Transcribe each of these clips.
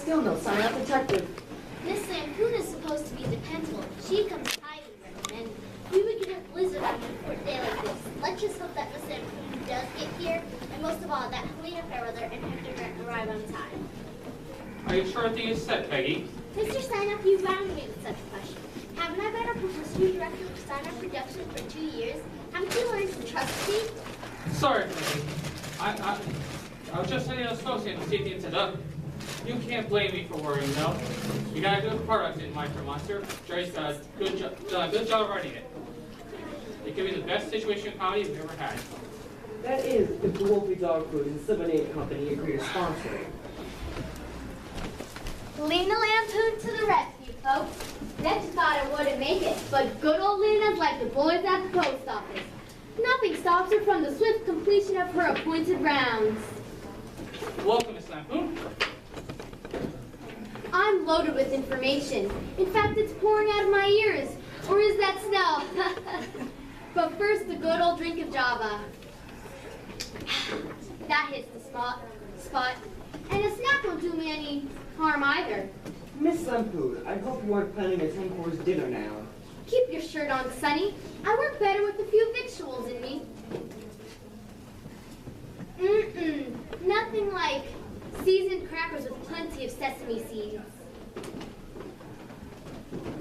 Still no sign of detective. Miss Lampoon is supposed to be dependable. She comes highly recommended. We would get a blizzard on you for a day like this. Let's just hope that Miss Lampoon does get here, and most of all, that Helena Fairweather and Hector Grant arrive on time. Are you sure everything is set, Peggy? Mr. Signup, you wound me with such a question. Haven't I been a publicity director of Signup Production for 2 years? Haven't you learned to trust me? Sorry, Peggy. I was just setting an associate to see if the inside up. You can't blame me for worrying, no. You got a good product in My Fair Monster. Jerry's got a good job writing it. It could be the best situation comedy you've ever had. That is if the Wolfie Dog Food and Lemonade Company agree to sponsor it. Lena Lampoon to the rescue, folks. Next thought I wouldn't make it, but good old Lena's like the boys at the post office. Nothing stops her from the swift completion of her appointed rounds. Welcome, Miss Lampoon. I'm loaded with information. In fact, it's pouring out of my ears. Or is that snow? But first, the good old drink of Java. That hits the spot. And a snack won't do me any harm either. Miss Lampoon, I hope you aren't planning a 10-course dinner now. Keep your shirt on, Sonny. I work better with a few victuals in me. Nothing like seasoned crackers with plenty of sesame seeds.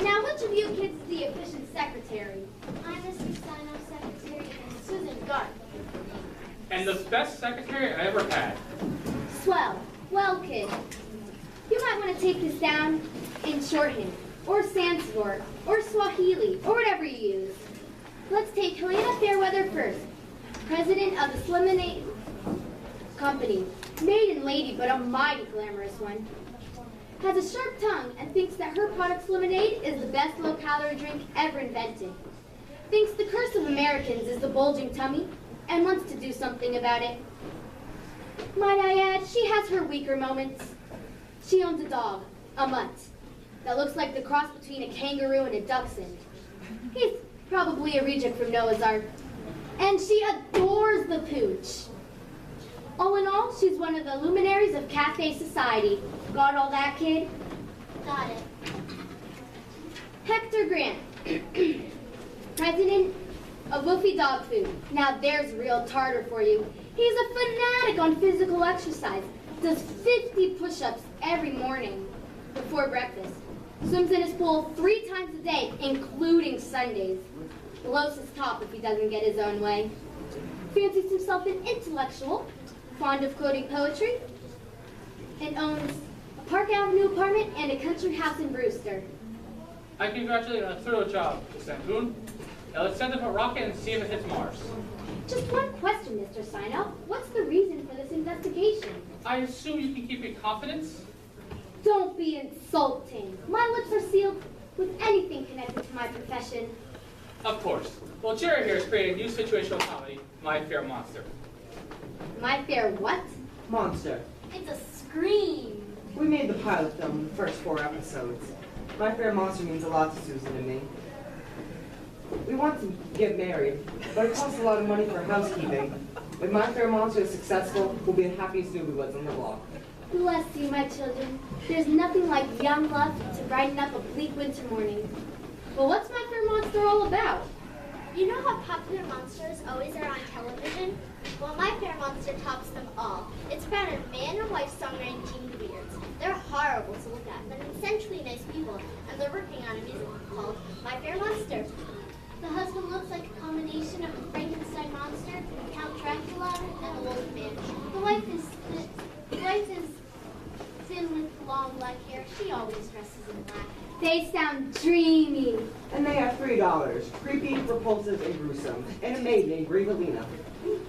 Now, which of you kids is the efficient secretary? I'm Mr. Sinop's secretary, Susan Garth. And the best secretary I ever had. Swell. Well, kid, you might want to take this down in shorthand, or Sanskrit, or Swahili, or whatever you use. Let's take Helena Fairweather first, president of the Lemonade Company. Maiden lady, but a mighty glamorous one. Has a sharp tongue and thinks that her product's lemonade is the best low-calorie drink ever invented. Thinks the curse of Americans is the bulging tummy and wants to do something about it. Might I add, she has her weaker moments. She owns a dog, a mutt, that looks like the cross between a kangaroo and a dachshund. He's probably a reject from Noah's Ark. And she adores the pooch. All in all, she's one of the luminaries of cafe society. Got all that, kid? Got it. Hector Grant, president of Wolfie Dog Food. Now there's real tartar for you. He's a fanatic on physical exercise. Does 50 push-ups every morning before breakfast. Swims in his pool 3 times a day, including Sundays. Blows his top if he doesn't get his own way. Fancies himself an intellectual, fond of quoting poetry, and owns a Park Avenue apartment and a country house in Brewster. I congratulate you on a thorough job, Miss Lampoon. Now let's send up a rocket and see if it hits Mars. Just one question, Mr. Sino. What's the reason for this investigation? I assume you can keep your confidence? Don't be insulting. My lips are sealed with anything connected to my profession. Of course. Well, Jerry here is creating a new situational comedy, My Fair Monster. My fair what? Monster. It's a scream. We made the pilot film in the first 4 episodes. My Fair Monster means a lot to Susan and me. We want to get married, but it costs a lot of money for housekeeping. If My Fair Monster is successful, we'll be the happiest newlyweds on the block. Bless you, my children. There's nothing like young love to brighten up a bleak winter morning. Well, what's My Fair Monster all about? You know how popular monsters always are on television? Well, My Fair Monster tops them all. It's about a man and wife songwriting team weirds. They're horrible to look at, but essentially nice people, and they're working on a musical called My Fair Monster. The husband looks like a combination of a Frankenstein monster, Count Dracula, and a Wolfman. The wife is thin with long black hair. She always dresses in black. They sound dreamy. And they have $3. Creepy, repulsive, and gruesome. And a maid named Rivalina.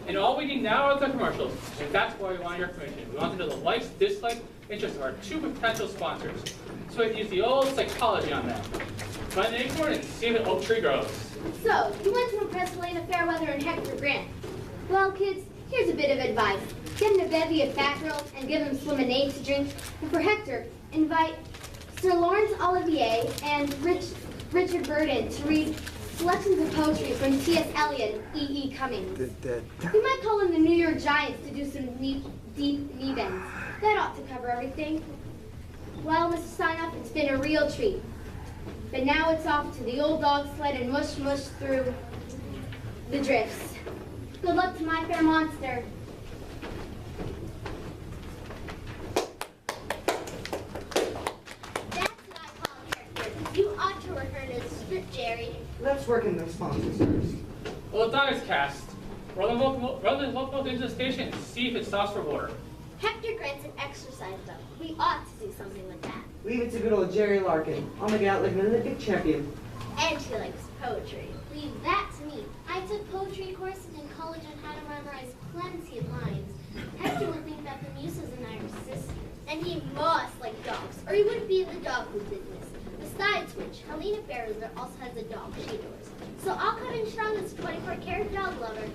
And all we need now are the commercials. And that's why we want your information. We want to know the likes, dislikes, interests of our 2 potential sponsors. So we can use the old psychology on them. Find the acorn and see if an oak tree grows. So, you want to impress Helena Fairweather and Hector Grant. Well, kids, here's a bit of advice. Get in a bevy of fat girls and give them lemonade to drink. And for Hector, invite Sir Lawrence Olivier and Richard Burden to read selections of poetry from T.S. Eliot and E.E. Cummings. We might call in the New York Giants to do some deep knee bends. That ought to cover everything. Well, Mr. Signoff, it's been a real treat. But now it's off to the old dog sled and mush through the drifts. Good luck to My Fair Monster. That's what I call character. You ought to return to the script, Jerry. Let's work in the sponsors first. Well, the dog is cast. Run the locomotive into the station and see if it stops for water. Hector grants an exercise, though. We ought to do something with that. Leave it to good old Jerry Larkin. I'll make it out like an Olympic champion. And he likes poetry. Leave that to me. I took poetry courses in college on how to memorize plenty of lines. Hector would think that the muses and I are sisters. And he must like dogs, or he wouldn't be in the dog food business. Besides which, Helena Fairweather also has a dog she adores. So I'll come in strong as a 24-karat dog lover.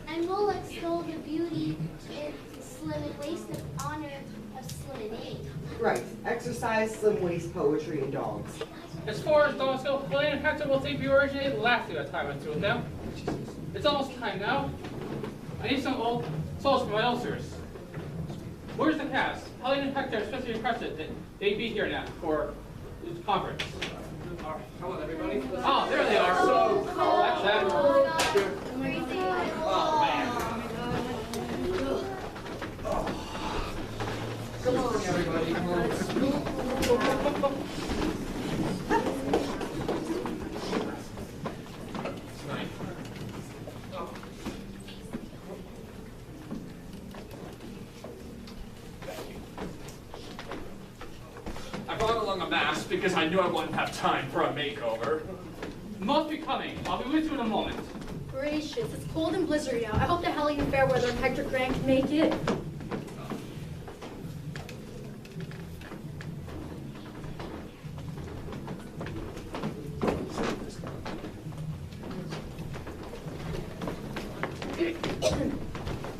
And we'll extol the beauty and slim and waist in honor of Slim and Aid. Right. Exercise, slim waist, poetry, and dogs. As far as dogs go, Helene and Hector will think we originated laughing at time or two with them. It's almost time now. I need some old souls for my ulcers. Where's the cast? Helene and Hector are especially requested that they be here now for this conference. All right, come on, everybody. Oh, there they are. So cold. That's that. Oh, man. Good morning, everybody. I brought along a mask because I knew I wouldn't have time for a makeover. Must be coming. I'll be with you in a moment. Gracious, it's cold and blizzardy out. I hope that Helena Fairweather and Hector Grant can make it.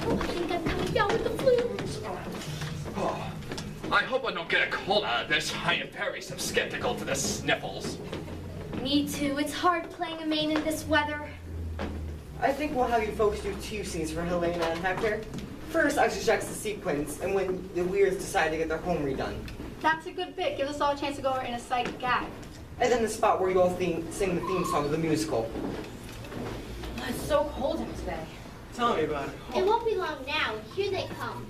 Oh, I think I'm coming down with the flu. Oh, I hope I don't get a cold out of this. I am very skeptical to the sniffles. Me too. It's hard playing a main in this weather. I think we'll have you folks do two scenes for Helena and Hector. First, I suggest the sequence, and when the Weirds decide to get their home redone. That's a good bit. Gives us all a chance to go over in a sight gag. And then the spot where you all sing the theme song of the musical. It's so cold out today. Tell me about it. It won't be long now. Here they come.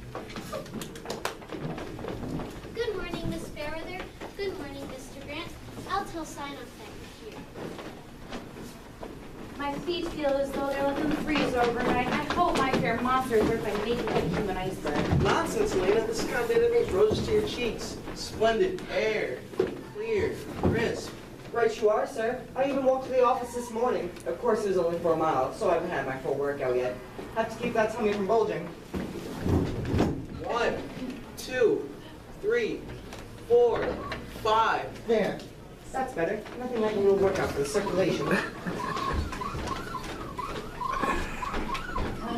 Good morning, Miss Fairweather. Good morning, Mr. Grant. I'll tell Sign-off that you're here. My feet feel as though they're looking to freeze overnight. I hope My Fair Monster is worth by making a human iceberg. Nonsense, Elena. This is the kind of day that brings roses to your cheeks. Splendid air. Clear. Crisp. Right you are, sir. I even walked to the office this morning. Of course, it was only for a mile, so I haven't had my full workout yet. Have to keep that tummy from bulging. 1, 2, 3, 4, 5. There. That's better. Nothing like a little workout for the circulation.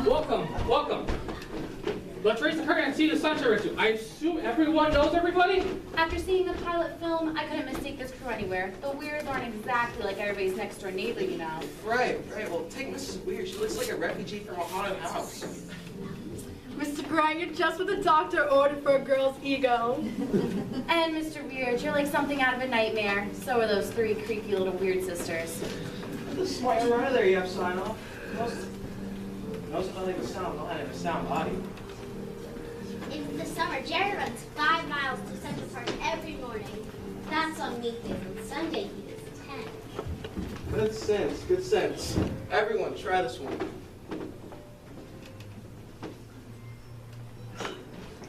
Welcome. Let's raise the curtain and see the sunset ritual. I assume everyone knows everybody? After seeing the pilot film, I couldn't mistake this crew anywhere. The Weirds aren't exactly like everybody's next door neighbor, you know. Right. Well, take Mrs. Weird. She looks like a refugee from a haunted house. Mr. Grant, you're just what the doctor ordered for a girl's ego. And Mr. Weird, you're like something out of a nightmare. So are those three creepy little weird sisters. This smart runner there you have sign off. Knows about like a sound behind and a sound body. In the summer, Jerry runs 5 miles to Central Park every morning. That's on weekdays. On Sunday, he does 10. Good sense. Everyone, try this one.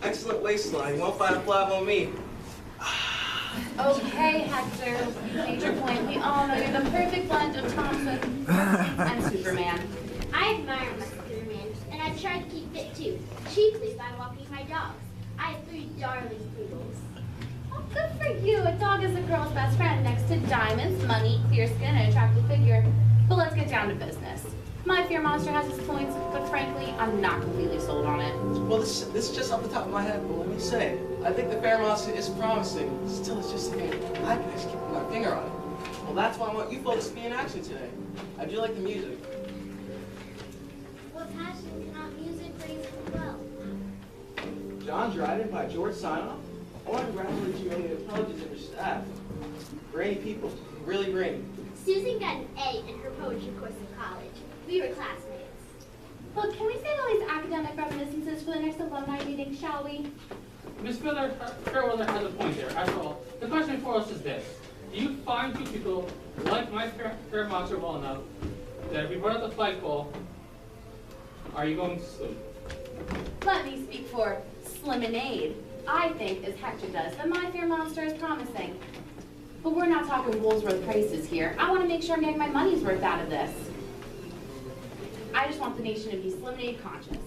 Excellent waistline. You won't find a flab on me. Okay, Hector, you made your point. We all know you're the perfect blend of Thompson and Superman. I admire my Superman, and I try to keep fit too, chiefly by walking my dogs. I have 3 darling poodles. Oh, good for you. A dog is a girl's best friend next to diamonds, money, clear skin, and an attractive figure. But let's get down to business. My Fair Monster has its points, but frankly, I'm not completely sold on it. Well, this is just off the top of my head, but let me say, I think the Fair Monster is promising. Still, it's just something I can just keep my finger on it. Well, that's why I want you folks to be in action today. I do like the music. What passion cannot music raise as well? John Dryden by George Sinoff. I want to congratulate you on the intelligence of your staff. Brainy people, really brainy. Susan got an A in her poetry course in college. We were classmates. Look, can we save all these academic reminiscences for the next alumni meeting, shall we? Miss Fairweather has a point there. After all, the question for us is this. Do you find two people like my fair monster well enough that if we brought up the flagpole, are you going to sleep? Let me speak for Sliminade. I think, as Hector does, that my fair monster is promising. But we're not talking Woolsworth prices here. I want to make sure I'm getting my money's worth out of this. I just want the nation to be Sliminade conscious.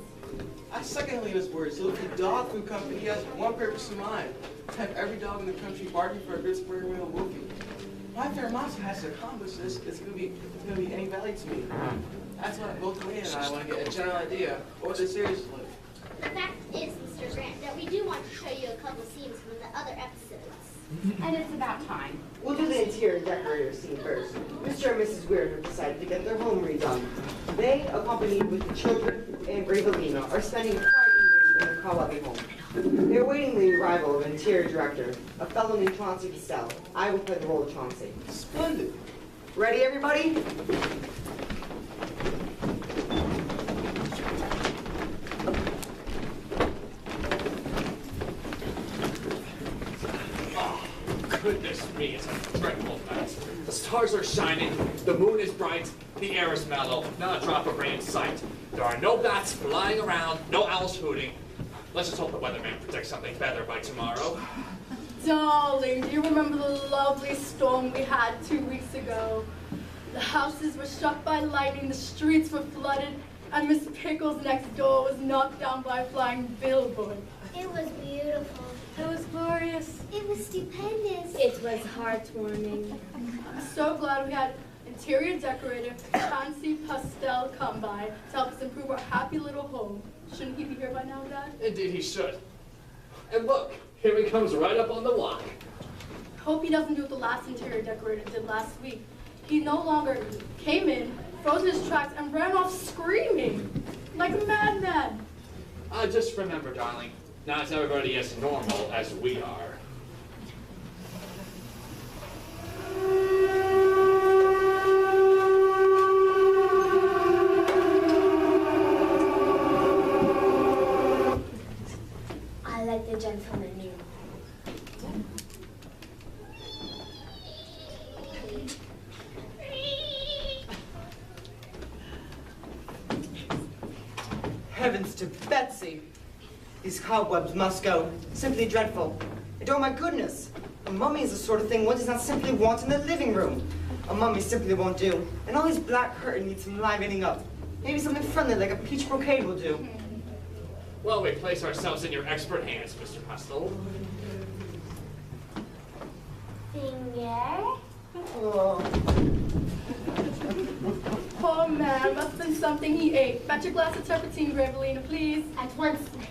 I second Helena's words. So if the dog food company has one purpose in mind, to have every dog in the country bargain for a good spring meal Wolfie. My fair monster has to accomplish this. It's gonna be any value to me. That's why both Helena and I want to get a general idea of what the series is like. The fact is, Mr. Grant, that we do want to show you a couple scenes from the other episodes. And it's about time. We'll do the interior decorator scene first. Mr. and Mrs. Weird have decided to get their home redone. They, accompanied with the children and Gravelina, are spending a quiet evening in their Kawabe home. They're awaiting the arrival of an interior director, a fellow named Chauncey Castell. I will play the role of Chauncey. Splendid. Ready, everybody? Goodness me, it's a dreadful night. The stars are shining, the moon is bright, the air is mellow, not a drop of rain in sight. There are no bats flying around, no owls hooting. Let's just hope the weatherman predicts something better by tomorrow. Darling, do you remember the lovely storm we had 2 weeks ago? The houses were struck by lightning, the streets were flooded, and Miss Pickles next door was knocked down by a flying billboard. It was beautiful. It was glorious. It was stupendous. It was heartwarming. I'm so glad we had interior decorator Chauncey Pastel come by to help us improve our happy little home. Shouldn't he be here by now, Dad? Indeed he should. And look, here he comes right up on the walk. Hope he doesn't do what the last interior decorator did last week. He no longer came in, froze in his tracks, and ran off screaming like a madman. Just remember, darling, not everybody as normal as we are. I like the gentleman you. Heavens to Betsy! These cobwebs must go. Simply dreadful. And oh my goodness! A mummy is the sort of thing one does not simply want in the living room. A mummy simply won't do. And all these black curtains need some livening up. Maybe something friendly like a peach brocade will do. Well, we place ourselves in your expert hands, Mr. Pastel. Finger. Oh. Poor man, must have been something he ate. Fetch a glass of turpentine, Gravelina, please. At once, madam.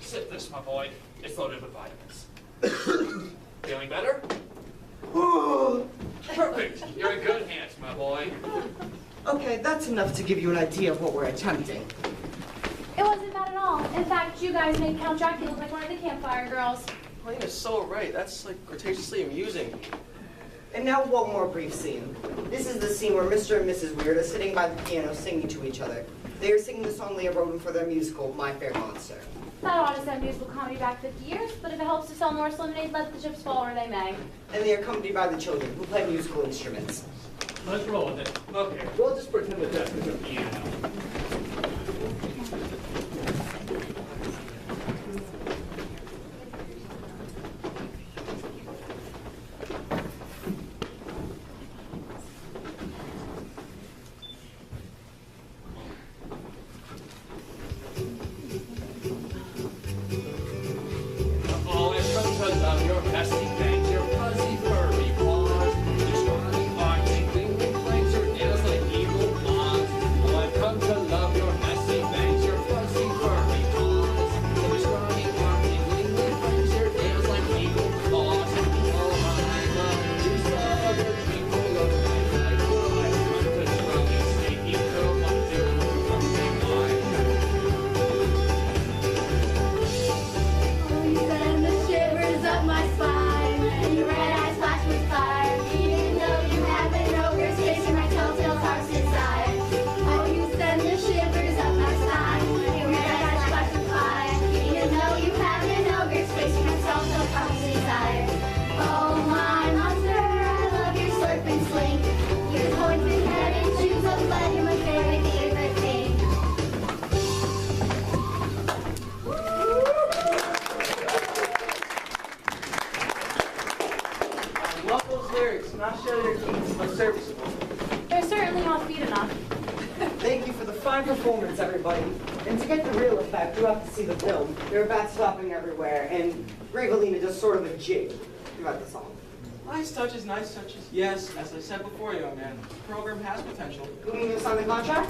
Sip this, my boy. It's loaded with vitamins. Feeling better? Perfect. You're in good hands, my boy. Okay, that's enough to give you an idea of what we're attempting. It wasn't bad at all. In fact, you guys made Count Dracula look like one of the campfire girls. Helena's so right. That's like gratuitously amusing. And now one more brief scene. This is the scene where Mr. and Mrs. Weird are sitting by the piano singing to each other. They are singing the song Leah wrote them for their musical, My Fair Monster. That ought to send musical comedy back 50 years, but if it helps to sell more Sliminade, let the chips fall where they may. And they are accompanied by the children, who play musical instruments. Let's roll with it. Okay, we'll just pretend that that's the piano. Oh, I've come to love your pesky things, your fuzzy furry paws, your scrawny arms and clinging flanks, your nails like evil claws. Oh, I've come to love your messy bangs, your fuzzy furry paws. feet enough. Thank you for the fine performance, everybody. And to get the real effect, you have to see the film. There are bats stopping everywhere, and Gravelina does sort of a jig throughout the song. Nice touches, nice touches. Yes, as I said before, young man, the program has potential. You mean to sign the contract?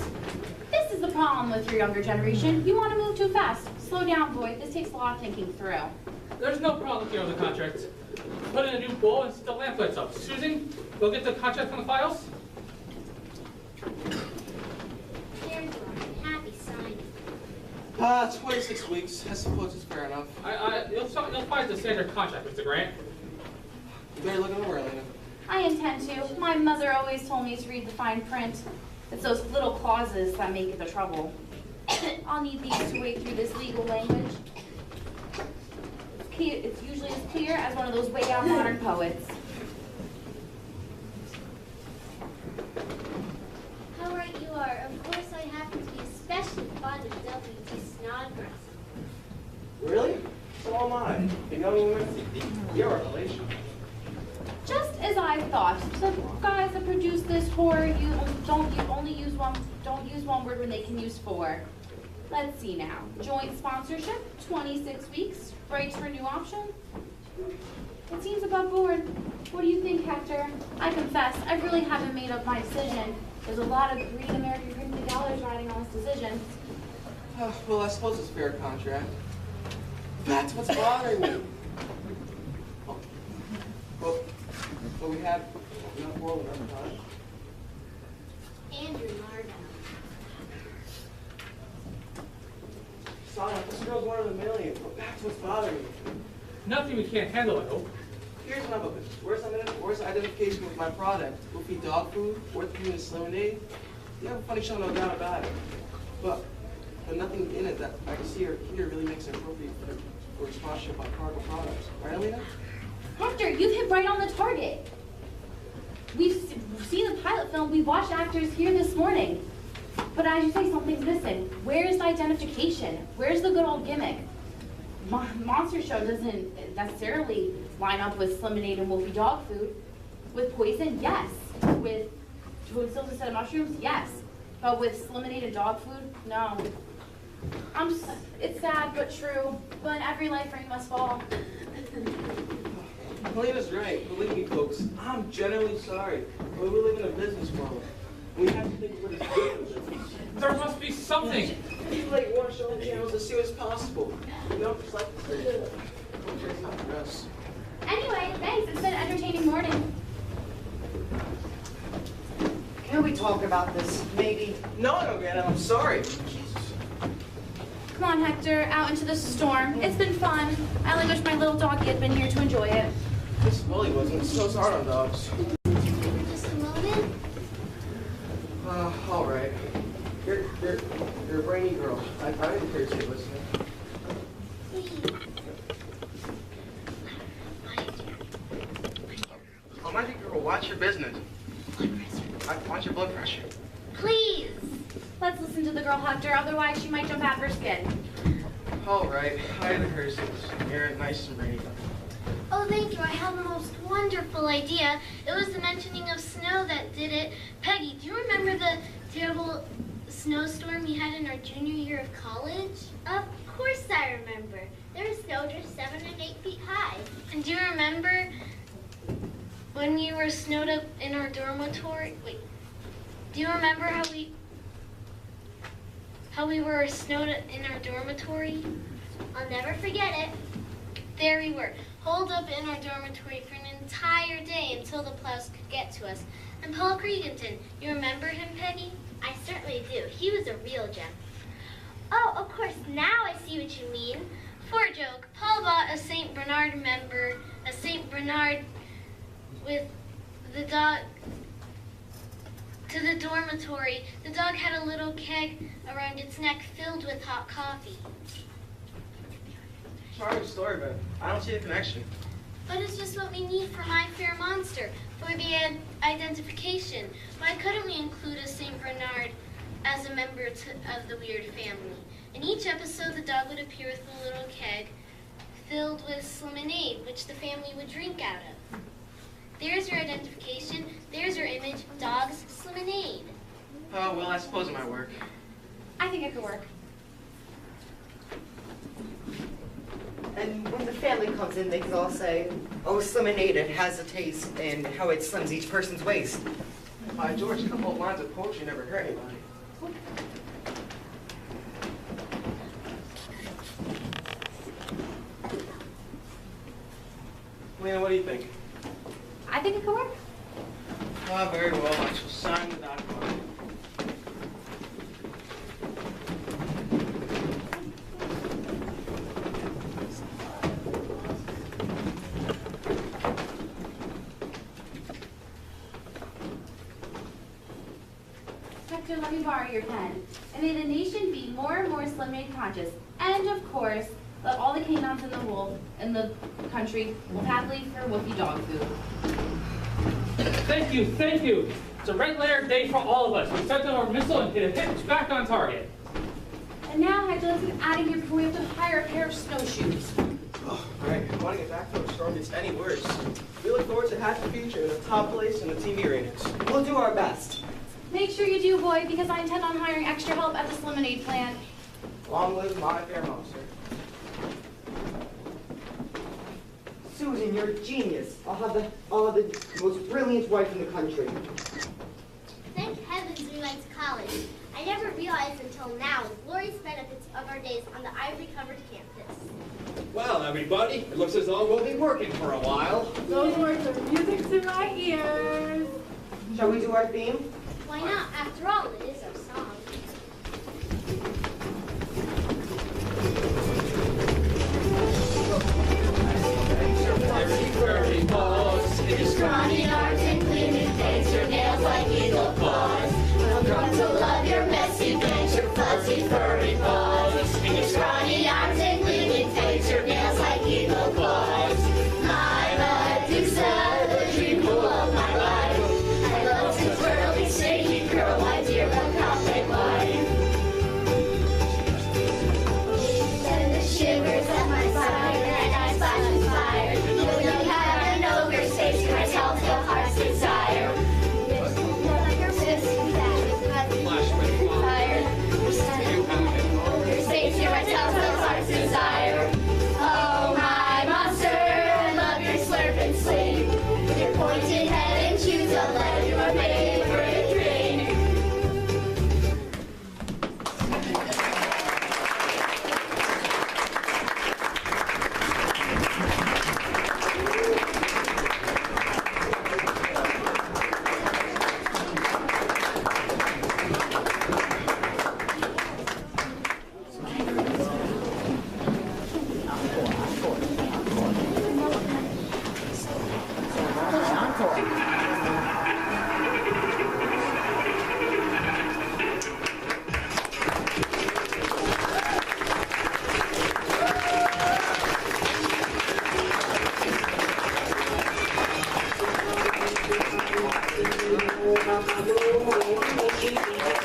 This is the problem with your younger generation. You want to move too fast. Slow down, boy. This takes a lot of thinking through. There's no problem here with the contract. Put in a new bowl and set the lamp lights up. Susan, go get the contract from the files. There you are. Happy signing. 26 weeks. I suppose it's fair enough. You'll find the standard contract, Mr. Grant. You better look it over, Elena. I intend to. My mother always told me to read the fine print. It's those little clauses that make it the trouble. I'll need these to wade through this legal language. It's usually as clear as one of those way out modern poets. How right you are. Of course, I happen to be especially fond of W.T. Snodgrass. Really? So am I. The young woman, you're a relation. Just as I thought, the guys that produce this horror don't use one word when they can use four. Let's see now. Joint sponsorship, 26 weeks. Rights for new option. It seems above board. What do you think, Hector? I confess, I really haven't made up my decision. There's a lot of green American crinkly dollars riding on this decision. Well, I suppose it's fair contract. That's what's bothering me. Well, we have enough world and enough time. Andrew Mardow. Sonic, this girl's one of the million. But that's what's bothering me. Nothing we can't handle, I hope. Here's my book. Where's identification with my product? Woofy dog food, orthopedic lemonade. You have a funny show, no doubt about it. But nothing in it that I can see or hear really makes it appropriate for sponsorship on cargo products. Right, Alina? Hector, you've hit right on the target. We've seen the pilot film, we've watched actors here this morning. But as you say, something's missing. Where's the identification? Where's the good old gimmick? Monster Show doesn't necessarily line up with Sliminade and Wolfie dog food. With poison, yes. With toadstools instead of mushrooms, yes. But with Sliminade and dog food, no. It's sad but true. But every life ring must fall. Alina's right. Believe me, folks. I'm genuinely sorry. But we live in a business world. We have to think of what is good for business. There must be something. People like watch all the channels as soon as possible. You know, just like the it's not for us. Anyway, thanks. It's been an entertaining morning. Can we talk about this, maybe? No, Greta, I'm sorry. Come on, Hector, out into the storm. It's been fun. I only wish my little doggy had been here to enjoy it. Miss Willie wasn't so hard on dogs. Just a moment. All right. You're a brainy girl. I appreciate you listening. Please. Oh, my dear girl, watch your business. Watch your blood pressure. Please. Let's listen to the girl, Hector, otherwise she might jump out of her skin. All right. I had hers. You're nice and brainy. Oh, thank you. I have the most wonderful idea. It was the mentioning of snow that did it. Peggy, do you remember the terrible snowstorm we had in our junior year of college? Of course I remember. There was snow just 7 and 8 feet high. And do you remember when we were snowed up in our dormitory? Wait. Do you remember how we were snowed up in our dormitory? I'll never forget it. There we were, holed up in our dormitory for an entire day until the plows could get to us. And Paul Creganton, you remember him, Peggy? I certainly do. He was a real gem. Oh, of course, now I see what you mean. For a joke, Paul bought a St. Bernard member, a St. Bernard with the dog to the dormitory. The dog had a little keg around its neck filled with hot coffee. Charming story, but I don't see a connection. But it's just what we need for My Fair Monster, for the identification. Why couldn't we include a St. Bernard as a member of the Weird family? In each episode, the dog would appear with a little keg filled with Sliminade, which the family would drink out of. There's your identification. There's your image. Dogs, Sliminade. Oh, well, I suppose it might work. I think it could work. And when the family comes in, they can all say, oh, Sliminated has a taste and how it slims each person's waist. By George, a couple of lines of poetry never hurt anybody. Lena, what do you think? I think it could work. Ah, very well. I shall sign the document. Hector, let me borrow your pen. And may the nation be more and more Sliminated conscious. And of course, let all the canines in the country live happily for Woofy dog food. Thank you, thank you. It's a red letter day for all of us. We sent out our missile and hit a hit back on target. And now, Hector, let's get out of here before we have to hire a pair of snowshoes. Oh, all right. I want to get back to the storm gets any worse. We look forward to half the future in the top place in the TV ratings. We'll do our best. Make sure you do, boy, because I intend on hiring extra help at the Sliminade plant. Long live my fair monster. Susan, you're a genius. I'll have the most brilliant wife in the country. Thank heavens we went to college. I never realized until now the glorious benefits of our days on the ivory-covered campus. Well, everybody, it looks as though we'll be working for a while. Those words are music to my ears. Shall we do our theme? Why not? After all, it is our song. Furry paws, in your scrawny arms and gleaming fangs, your nails like eagle claws. I've come to love your messy bangs, your fuzzy furry paws. In your scrawny arms and gleaming fangs, your nails like eagle claws. My Medusa, the dream pool of my life. I love to twirl and shake you, curl, my dear uncommon wife. Send the shivers at my side, and I splash with fire. You have an ogre's face, can I tell the heart's desire? Flash with fire. You have an ogre's face, can I tell the heart's desire? Oh, my monster, I love your slurp and sleep. Your pointed head and choose a letter, your favorite drink.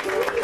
Thank you.